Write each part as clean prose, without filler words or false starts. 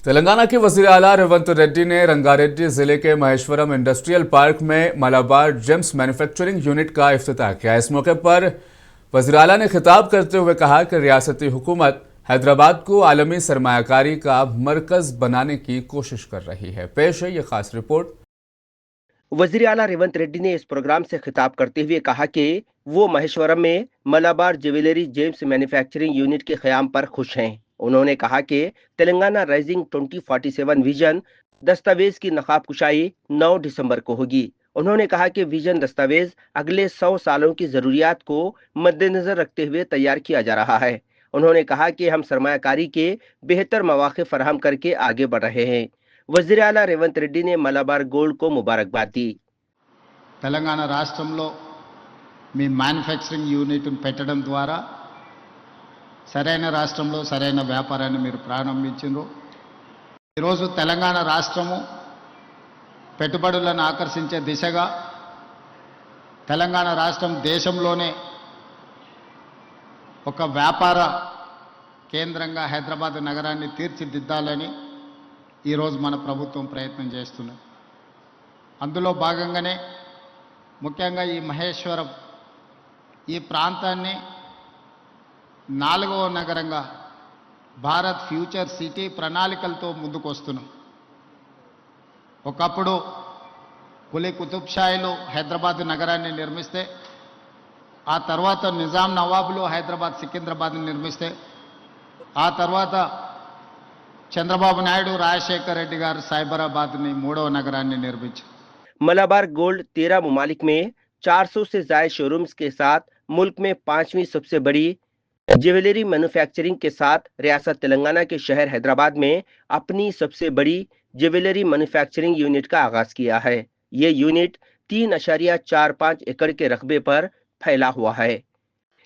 तेलंगाना के वज़ीर आला रेवंत रेड्डी ने रंगारेड्डी जिले के महेश्वरम इंडस्ट्रियल पार्क में मलाबार जेम्स मैन्युफैक्चरिंग यूनिट का इफ्तिताह किया। इस मौके पर वज़ीर आला ने खिताब करते हुए कहा कि रियासती हुकूमत हैदराबाद को आलमी सरमायाकारी का मरकज बनाने की कोशिश कर रही है। पेश है ये खास रिपोर्ट। वज़ीर आला रेवंत रेड्डी ने इस प्रोग्राम से खिताब करते हुए कहा कि वो महेश्वरम में Malabar jewellery James manufacturing unit के क़याम पर खुश हैं। उन्होंने कहा कि तेलंगाना राइजिंग 2047 विजन दस्तावेज की नकाब कुशाई 9 दिसंबर को होगी। उन्होंने कहा कि विजन दस्तावेज अगले 100 सालों की जरूरियात को मद्देनजर रखते हुए तैयार किया जा रहा है। उन्होंने कहा कि हम सरमायाकारी के बेहतर मौके फराहम करके आगे बढ़ रहे हैं। वज़ीर आला रेवंत रेड्डी ने मलाबार गोल्ड को मुबारकबाद दी। తెలంగాణ రాష్ట్రంలో మీ మ్యానుఫ్యాక్చరింగ్ యూనిట్ను పెట్టడం ద్వారా సరైన రాష్ట్రంలో సరైన వ్యాపారాన్ని మీరు ప్రారంభించారు. ఈరోజు తెలంగాణ రాష్ట్రము పెట్టుబడులను ఆకర్షించే దిశగా తెలంగాణ రాష్ట్రం దేశంలోనే ఒక వ్యాపార కేంద్రంగా హైదరాబాద్ నగరాన్ని తీర్చిదిద్దాలని ఈరోజు మన ప్రభుత్వం ప్రయత్నం చేస్తున్నది. అందులో భాగంగానే ముఖ్యంగా ఈ మహేశ్వరం ఈ ప్రాంతాన్ని 4వ నగరంగా భారత్ ఫ్యూచర్ సిటీ ప్రణాళికలతో ముందుకు వస్తున్నాం. ఒకప్పుడు కులీ కుతుబ్ షాయిలు హైదరాబాద్ నగరాన్ని నిర్మిస్తే, ఆ తర్వాత నిజాం నవాబులు హైదరాబాద్ సికింద్రాబాద్ని నిర్మిస్తే, ఆ తర్వాత చంద్రబాబు నాయుడు రాజశేఖర్ రెడ్డి గారు సైబరాబాద్ని 3వ నగరాన్ని నిర్మించారు. मलाबार गोल्ड 13 ममालिक में 400 से ज्यादा शोरूम्स के साथ मुल्क में 5वीं सबसे बड़ी ज्वेलरी मैन्युफैक्चरिंग के साथ रियासत तेलंगाना के शहर हैदराबाद में अपनी सबसे बड़ी ज्वेलरी मैन्युफैक्चरिंग यूनिट का आगाज किया है। ये यूनिट 3.45 एकड़ के रकबे पर फैला हुआ है।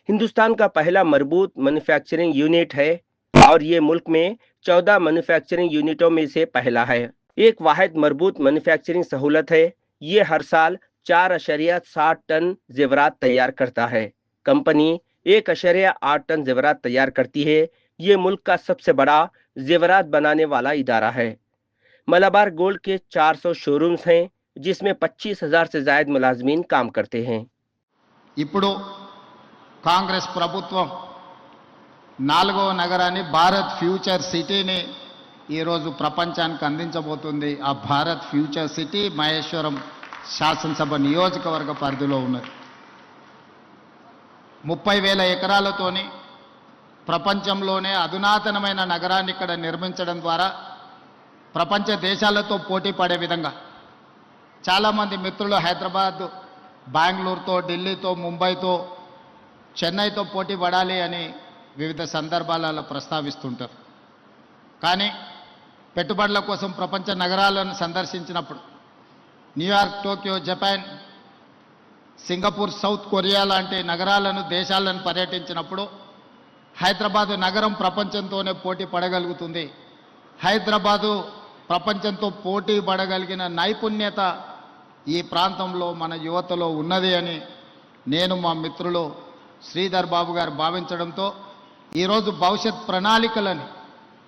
हिंदुस्तान का पहला मजबूत मैन्युफैक्चरिंग यूनिट है और ये मुल्क में 14 मैन्युफैक्चरिंग यूनिटों में से पहला है। एक वाहिद मजबूत मैन्युफैक्चरिंग सहूलत है। ये हर साल 4.7 टन जेवरात तैयार करता है। कंपनी 1.8 टन जेवरात तैयार करती है। ये मुल्क का सबसे बड़ा जेवरात बनाने वाला इदारा है। मलाबार गोल्ड के 400 शोरूम्स हैं, जिसमें 25,000 से ज्यादा मुलाजमीन काम करते हैं। ఇప్పుడు కాంగ్రెస్ ప్రభుత్వం 4వ నగరాన్ని భారత్ ఫ్యూచర్ సిటీని ఈరోజు ప్రపంచానికి అందించబోతుంది. ఆ భారత్ ఫ్యూచర్ సిటీ మహేశ్వరం శాసనసభ నియోజకవర్గ పరిధిలో ఉన్నది. 30,000 ఎకరాలతోని ప్రపంచంలోనే అధునాతనమైన నగరాన్ని ఇక్కడ నిర్మించడం ద్వారా ప్రపంచ దేశాలతో పోటీ పడే విధంగా చాలామంది మిత్రులు హైదరాబాద్, బెంగళూరుతో, ఢిల్లీతో, ముంబైతో, చెన్నైతో పోటీ పడాలి అని వివిధ సందర్భాలలో ప్రస్తావిస్తుంటారు. కానీ పెట్టుబడుల కోసం ప్రపంచ నగరాలను సందర్శించినప్పుడు New York, Tokyo, Japan, Singapore, South Korea లాంటి నగరాలను, దేశాలను పర్యటించినప్పుడు హైదరాబాదు నగరం ప్రపంచంతోనే పోటీ పడగలుగుతుంది. హైదరాబాదు ప్రపంచంతో పోటీ పడగలిగిన నైపుణ్యత ఈ ప్రాంతంలో మన యువతలో ఉన్నది అని నేను, మా మిత్రులు శ్రీధర్ బాబు గారు భావించడంతో ఈరోజు భవిష్యత్ ప్రణాళికలను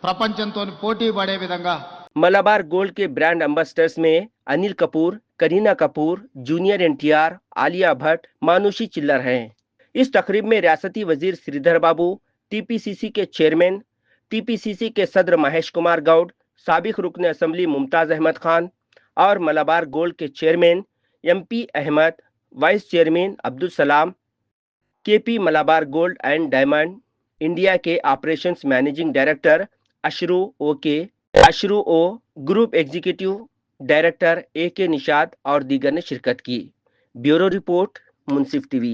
ప్రపంచంతో పోటీ పడే విధంగా मलाबार गोल्ड के ब्रांड एम्बेसडर्स में अनिल कपूर, करीना कपूर, जूनियर एनटीआर, आलिया भट्ट, मानुषी चिल्लर हैं। इस तकरीब में रियासती वजीर श्रीधर बाबू, टीपीसीसी के चेयरमैन, टीपीसीसी के सदर महेश कुमार गौड़, साबिक रुकन असम्बली मुमताज अहमद खान और मलाबार गोल्ड के chairman M P Ahmad, vice chairman Abdul Salam, K P Malabar Gold and Diamond India के ऑपरेशंस मैनेजिंग डायरेक्टर अशरू ओ, group executive director AK Nishad और दीगर ने शिरकत की। Bureau report, Munsif TV.